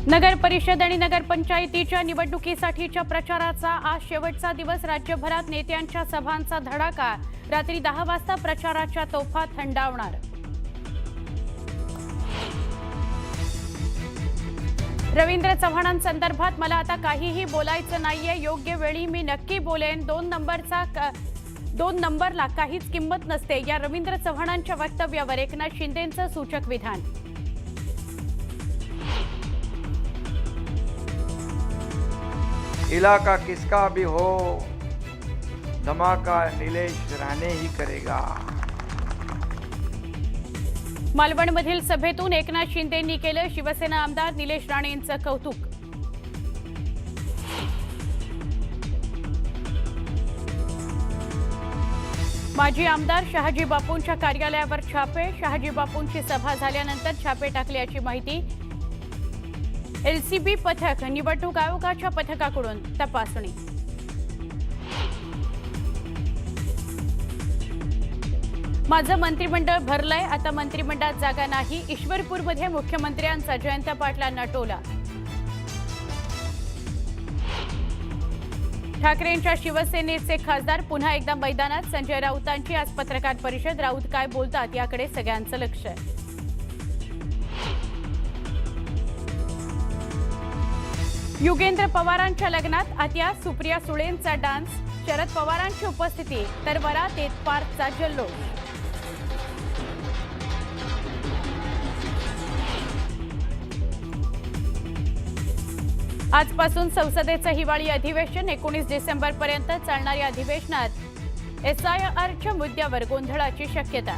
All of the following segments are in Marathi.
नगर परिषद आणि नगरपंचायतीच्या निवडणुकीसाठीच्या प्रचाराचा आज शेवटचा दिवस। राज्यभरात नेत्यांच्या सभांचा धडाका। रात्री 10 वाजता प्रचाराच्या तोफा थंडावणार। रवींद्र चव्हाणांसंदर्भात मला आता काहीही बोलायचं नाहीये, योग्य वेळी मी नक्की बोलेन। दोन नंबरला काहीच किंमत नसते, या रवींद्र चव्हाणांच्या वक्तव्यावर एकनाथ शिंदेंचं सूचक विधान। इलाका किसका भी हो, धमाका नीलेश राणे ही करेगा। मालवणमधील सभेतून एकनाथ शिंदेंनी केलं शिवसेना आमदार निलेश राणेंचं कौतुक। माजी आमदार शहाजी बापूंच्या कार्यालयावर छापे। शहाजी बापूंची सभा झाल्यानंतर छापे टाकल्याची माहिती। एलसीबी पथक निवडणूक आयोगाच्या पथकाकडून तपासणी। माझं मंत्रिमंडळ भरलंय, आता मंत्रिमंडळात जागा नाही। ईश्वरपूरमध्ये मुख्यमंत्र्यांचा जयंत पाटलांना टोला। ठाकरेंच्या शिवसेनेचे खासदार पुन्हा एकदा मैदानात। संजय राऊतांची आज पत्रकार परिषद। राऊत काय बोलतात याकडे सगळ्यांचं लक्ष आहे। युगेंद्र पवारांच्या लग्नात आत्या सुप्रिया सुळेंचा डान्स। शरद पवारांची उपस्थिती तर वरातीत पार्कचा जल्लोष। आजपासून संसदेचं हिवाळी अधिवेशन। 19 डिसेंबरपर्यंत चालणाऱ्या अधिवेशनात एसआयआरच्या मुद्द्यावर गोंधळाची शक्यता।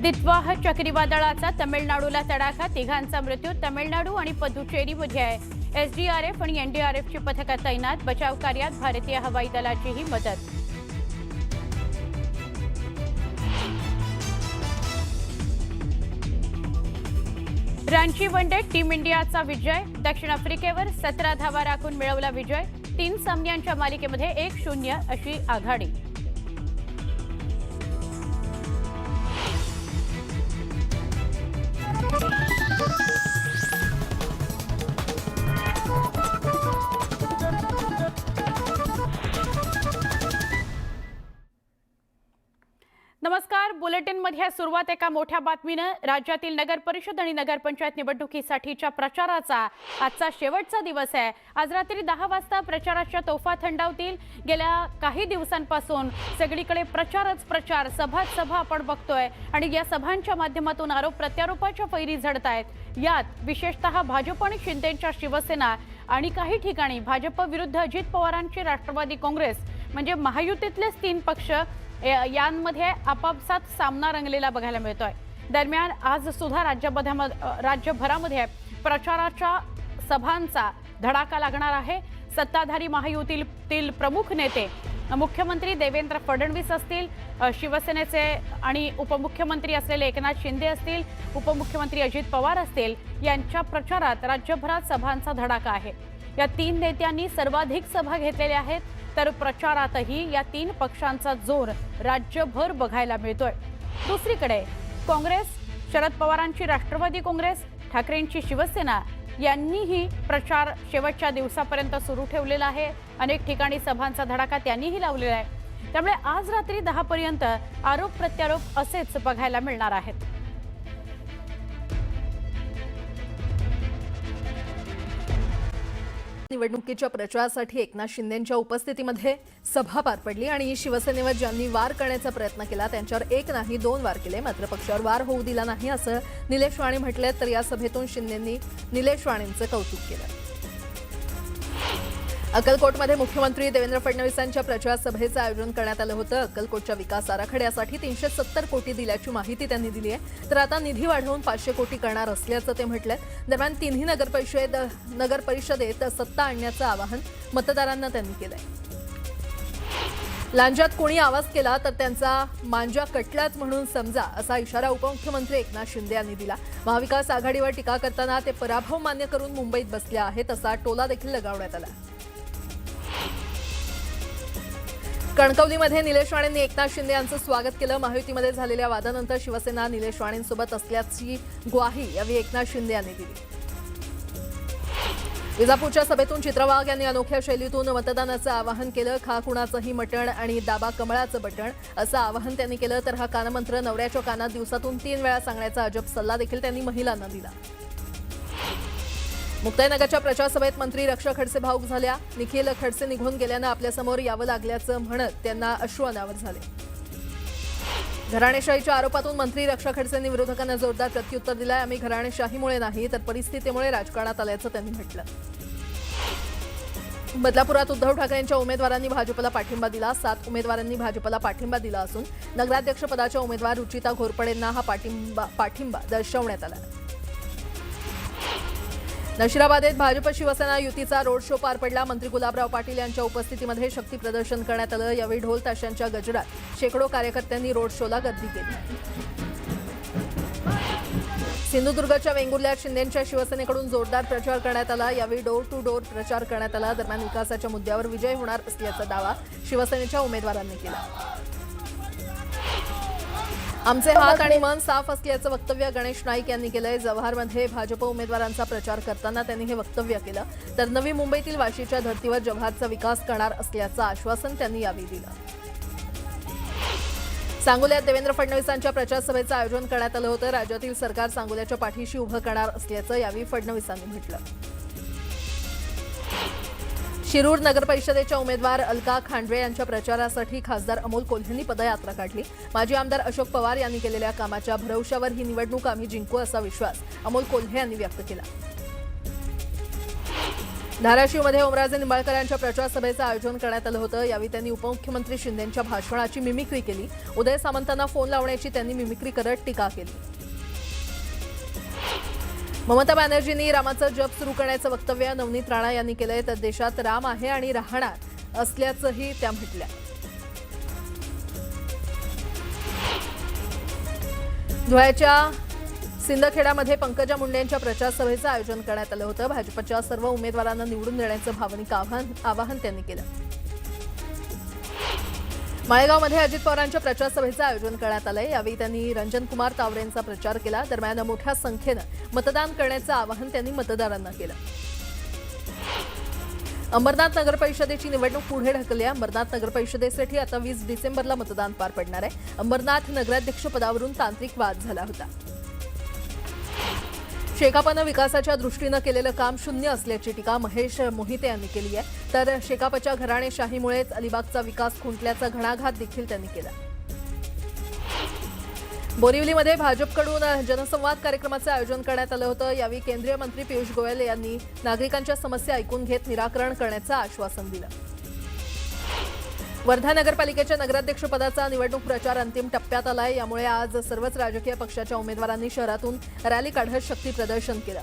दित्वाह चक्रीवादळाचा तमिळनाडूला तडाखा। तिघांचा मृत्यू। तमिळनाडू आणि पुदुचेरीमध्ये एसडीआरएफ आणि एनडीआरएफची पथकं तैनात। बचाव कार्यात भारतीय हवाई दलाचीही मदत। रांची वनडे टीम इंडियाचा विजय। दक्षिण आफ्रिकेवर 17 धावा राखून मिळवला विजय। 3 सामन्यांच्या मालिकेमध्ये 1-0 अशी आघाडी। नमस्कार, बुलेटिनमध्ये सुरुवात एका मोठ्या बातमीनं। राज्यातील नगर परिषद आणि नगरपंचायत निवडणुकीसाठीच्या प्रचाराचा आजचा शेवटचा दिवस आहे। आज रात्री 10 वाजता प्रचाराच्या तोफा थंडावतील। गेल्या काही दिवसांपासून सगळीकडे प्रचारच प्रचार, सभा आपण बघतोय आणि या सभांच्या माध्यमातून आरोप प्रत्यारोपाच्या फैरी झडत आहेत। यात विशेषतः भाजप आणि शिंदेंच्या शिवसेना आणि काही ठिकाणी भाजप विरुद्ध अजित पवारांची राष्ट्रवादी काँग्रेस म्हणजे महायुतीतलेच 3 पक्ष यांमध्ये आपापसात सामना रंगलेला बघायला मिळतोय। दरम्यान आज सुद्धा राज्यभरामध्ये प्रचाराच्या सभांचा धडाका लागणार आहे। सत्ताधारी महायुतीतील प्रमुख नेते मुख्यमंत्री देवेंद्र फडणवीस असतील, शिवसेनेचे आणि उपमुख्यमंत्री असलेले एकनाथ शिंदे असतील, उपमुख्यमंत्री अजित पवार असतील, यांच्या प्रचारात राज्यभरात सभांचा धडाका आहे। या 3 नेत्यांनी सर्वाधिक सभा घेतलेल्या आहेत, तर प्रचारातही या 3 पक्षांचा जोर राज्यभर बघायला मिळतोय। दुसरीकडे काँग्रेस, शरद पवारांची राष्ट्रवादी काँग्रेस, ठाकरेंची शिवसेना यांनीही प्रचार शेवटच्या दिवसापर्यंत सुरू ठेवलेला आहे। अनेक ठिकाणी सभांचा धडाका त्यांनीही लावलेला आहे। त्यामुळे आज रात्री 10 पर्यंत आरोप प्रत्यारोप असेच बघायला मिळणार आहेत। निवडणुकीच्या प्रचारासाठी एकनाथ शिंदेंच्या उपस्थितीमध्ये सभा पार पडली आणि शिवसेनेवर ज्यांनी वार करण्याचा प्रयत्न केला त्यांच्यावर 1 नाही 2 वार केले, मात्र पक्षावर वार होऊ दिला नाही असं निलेश राणे म्हटले। तर या सभेतून शिंदेंनी निलेश राणेंचं कौतुक केलं। अक्कलकोटमध्ये मुख्यमंत्री देवेंद्र फडणवीसांच्या प्रचार सभेचं आयोजन करण्यात आलं होतं। अक्कलकोटच्या विकास आराखड्यासाठी 370 कोटी दिल्याची माहिती त्यांनी दिली आहे। तर आता निधी वाढवून 500 कोटी करणार असल्याचं ते म्हटलं। दरम्यान 3ही नगर परिषदेत सत्ता आणण्याचं आवाहन मतदारांना त्यांनी केलंय। लांजात कोणी आवाज केला तर त्यांचा मांजा कटलाच म्हणून समजा, असा इशारा उपमुख्यमंत्री एकनाथ शिंदे यांनी दिला। महाविकास आघाडीवर टीका करताना ते पराभव मान्य करून मुंबईत बसले आहेत, असा टोला देखील लगावण्यात आला। कणकवलीमध्ये निलेश राणेंनी एकनाथ शिंदे यांचं स्वागत केलं. महायुतीमध्ये झालेल्या वादानंतर शिवसेना निलेश राणेंसोबत असल्याची ग्वाही यावेळी एकनाथ शिंदे यांनी दिली. विजापूरच्या सभेतून चित्रा वाघ यांनी अनोख्या शैलीतून मतदानाचं आवाहन केलं. खा कुणाचंही मटण आणि दाबा कमळाचं बटण असं आवाहन त्यांनी केलं. तर हा कानमंत्र नवऱ्याच्या कानात दिवसातून 3 वेळा सांगण्याचा अजब सल्ला देखील त्यांनी महिलांना दिला. मुक्ताईनगरच्या प्रचारसभेत मंत्री रक्षा खडसे भावूक झाल्या. निखिल खडसे निघून गेल्यानं आपल्यासमोर यावं लागल्याचं म्हणत त्यांना अश्रू अनावर झाले. घराणेशाहीच्या आरोपातून मंत्री रक्षा खडसेंनी विरोधकांना जोरदार प्रत्युत्तर दिलंय. आम्ही घराणेशाहीमुळे नाही तर परिस्थितीमुळे राजकारणात आल्याचं त्यांनी म्हटलं. बदलापुरात उद्धव ठाकरेंच्या उमेदवारांनी भाजपला पाठिंबा दिला. 7 उमेदवारांनी भाजपला पाठिंबा दिला असून नगराध्यक्षपदाच्या उमेदवार रुचिता घोरपडेंना हा पाठिंबा दर्शवण्यात आला. नशिराबादेत भाजप शिवसेना युतीचा रोड शो पार पडला. मंत्री गुलाबराव पाटील यांच्या उपस्थितीमध्ये शक्ती प्रदर्शन करण्यात आलं. यावेळी ढोल ताशांच्या गजरात शेकडो कार्यकर्त्यांनी रोड शोला गर्दी केली. सिंधुदुर्गच्या वेंगुर्ल्यात शिंदेंच्या शिवसेनेकडून जोरदार प्रचार करण्यात आला. यावेळी डोर टू डोर प्रचार करण्यात आला. दरम्यान विकासाच्या मुद्द्यावर विजय होणार असल्याचा दावा शिवसेनेच्या उमेदवारांनी केला. आमचे हात आणि मन साफ असल्याचं वक्तव्य गणेश नाईक यांनी केलंय. जव्हारमध्ये भाजप उमेदवारांचा प्रचार करताना त्यांनी हे वक्तव्य केलं. तर नवी मुंबईतील वाशीच्या धर्तीवर जव्हारचा विकास करणार असल्याचं आश्वासन त्यांनी यावेळी दिलं. सांगोल्यात देवेंद्र फडणवीसांच्या प्रचारसभेचं आयोजन करण्यात आलं होतं. राज्यातील सरकार सांगोल्याच्या पाठीशी उभं करणार असल्याचं यावेळी फडणवीसांनी म्हटलं. शिरूर नगरपरिषदेच्या उमेदवार अलका खांडवे यांच्या प्रचारासाठी खासदार अमोल कोल्हेंनी पदयात्रा काढली. माजी आमदार अशोक पवार यांनी केलेल्या कामाच्या भरवशावर ही निवडणूक आम्ही जिंकू असा विश्वास अमोल कोल्हे यांनी व्यक्त केला. धाराशिवमध्ये ओमराजे निंबाळकर यांच्या प्रचारसभेचं आयोजन करण्यात आलं होतं. यावेळी त्यांनी उपमुख्यमंत्री शिंदेंच्या भाषणाची मिमिक्री केली. उदय सामंतांना फोन लावण्याची त्यांनी मिमिक्री करत टीका केली. ममता बॅनर्जींनी रामाचं जप सुरू करण्याचं वक्तव्य नवनीत राणा यांनी केलंय. तर देशात राम आहे आणि राहणार असल्याचंही त्या म्हटल्या. धुळ्याच्या सिंदखेडामध्ये पंकजा मुंडे यांच्या प्रचारसभेचं आयोजन करण्यात आलं होतं. भाजपच्या सर्व उमेदवारांना निवडून देण्याचं भावनिक आवाहन त्यांनी केलं. माळेगावमध्ये अजित पवारांच्या प्रचारसभेचं आयोजन करण्यात आलंय. यावेळी त्यांनी रंजनकुमार तावरेंचा प्रचार केला. दरम्यान मोठ्या संख्येनं मतदान करण्याचं आवाहन त्यांनी मतदारांना केलं. अंबरनाथ नगरपरिषदेची निवडणूक पुढे ढकलली आहे. अंबरनाथ नगरपरिषदेसाठी आता 20 डिसेंबरला मतदान पार पडणार आहे. अंबरनाथ नगराध्यक्षपदावरून तांत्रिक वाद झाला होता. शेकापनं विकासाच्या दृष्टीनं केलेलं काम शून्य असल्याची टीका महेश मोहिते यांनी केली आहे. तर शेकापच्या घराणेशाहीमुळेच अलिबागचा विकास खुंटल्याचा घणाघात देखील त्यांनी केला. बोरिवलीमध्ये भाजपकडून जनसंवाद कार्यक्रमाचं आयोजन करण्यात आलं होतं. यावेळी केंद्रीय मंत्री पियुष गोयल यांनी नागरिकांच्या समस्या ऐकून घेत निराकरण करण्याचं आश्वासन दिलं. वर्धा नगरपालिकेच्या नगराध्यक्षपदाचा निवडणूक प्रचार अंतिम टप्प्यात आलाय. यामुळे आज सर्वच राजकीय पक्षाच्या उमेदवारांनी शहरातून रॅली काढत शक्ती प्रदर्शन केलं.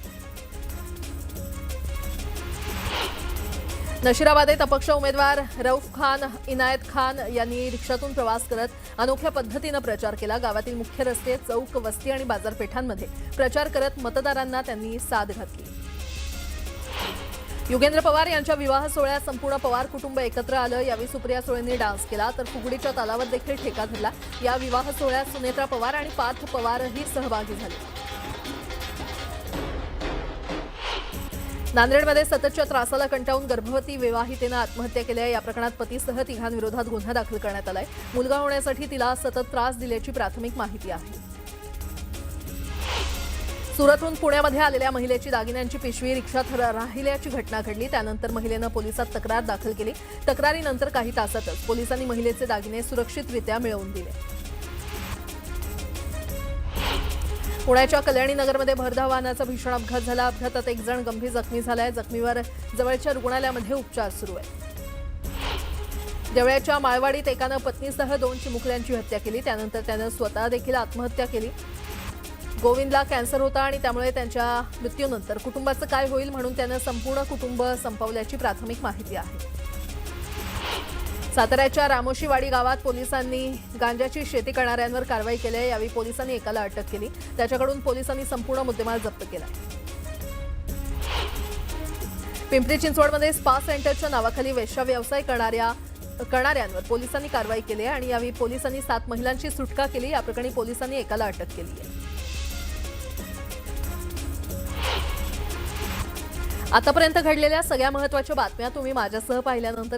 नशिराबादेत अपक्ष उमेदवार रऊफ खान इनायत खान यांनी रिक्षातून प्रवास करत अनोख्या पद्धतीनं प्रचार केला. गावातील मुख्य रस्ते, चौक, वस्ती आणि बाजारपेठांमध्ये प्रचार करत मतदारांना त्यांनी साद घातली. युगेंद्र पवार यांच्या विवाह सोहळ्यात संपूर्ण पवार कुटुंब एकत्र आलं. यावेळी सुप्रिया सुळेंनी डान्स केला. तर फुगडीच्या तालावर देखील ठेका धरला. या विवाह सोहळ्यात सुनेत्रा पवार आणि पार्थ पवारही सहभागी झाले. नांदेडमध्ये सततच्या त्रासाला कंटाळून गर्भवती विवाहितेनं आत्महत्या केली आहे. या प्रकरणात पतीसह तिघांविरोधात गुन्हा दाखल करण्यात आलाय. मुलगा होण्यासाठी तिला सतत त्रास दिल्याची प्राथमिक माहिती आहे. सुरतहून पुण्यामध्ये आलेल्या महिलेची दागिन्यांची पिशवी रिक्षात राहिल्याची घटना घडली. त्यानंतर महिलेनं पोलिसात तक्रार दाखल केली. तक्रारीनंतर काही तासातच पोलिसांनी महिलेचे दागिने सुरक्षितरित्या मिळवून दिले. पुण्याच्या कल्याणी नगरमध्ये भरधाव वाहनाचा भीषण अपघात झाला. अपघातात एक जण गंभीर जखमी झालाय. जखमीवर जवळच्या रुग्णालयामध्ये उपचार सुरू आहेत. देवळ्याच्या माळवाडीत एकानं पत्नीसह 2 चिमुकल्यांची हत्या केली. त्यानंतर त्यानं स्वतः देखील आत्महत्या केली. गोविंदला कॅन्सर होता आणि त्यामुळे त्यांच्या मृत्यूनंतर कुटुंबाचं काय होईल म्हणून त्यानं संपूर्ण कुटुंब संपवल्याची प्राथमिक माहिती आहे. साताऱ्याच्या रामोशीवाडी गावात पोलिसांनी गांजाची शेती करणाऱ्यांवर कारवाई केली आहे. यावेळी पोलिसांनी एकाला अटक केली. त्याच्याकडून पोलिसांनी संपूर्ण मुद्देमाल जप्त केला. पिंपरी चिंचवडमध्ये स्पा सेंटरच्या नावाखाली वेश्या व्यवसाय करणाऱ्या करणाऱ्यांवर पोलिसांनी कारवाई केली आहे आणि यावेळी पोलिसांनी 7 महिलांची सुटका केली. या प्रकरणी पोलिसांनी एकाला अटक केली आहे. आतापर्यंत घडलेल्या सगळ्या महत्त्वाच्या बातम्या तुम्ही माझ्यासह पाहिल्यानंतर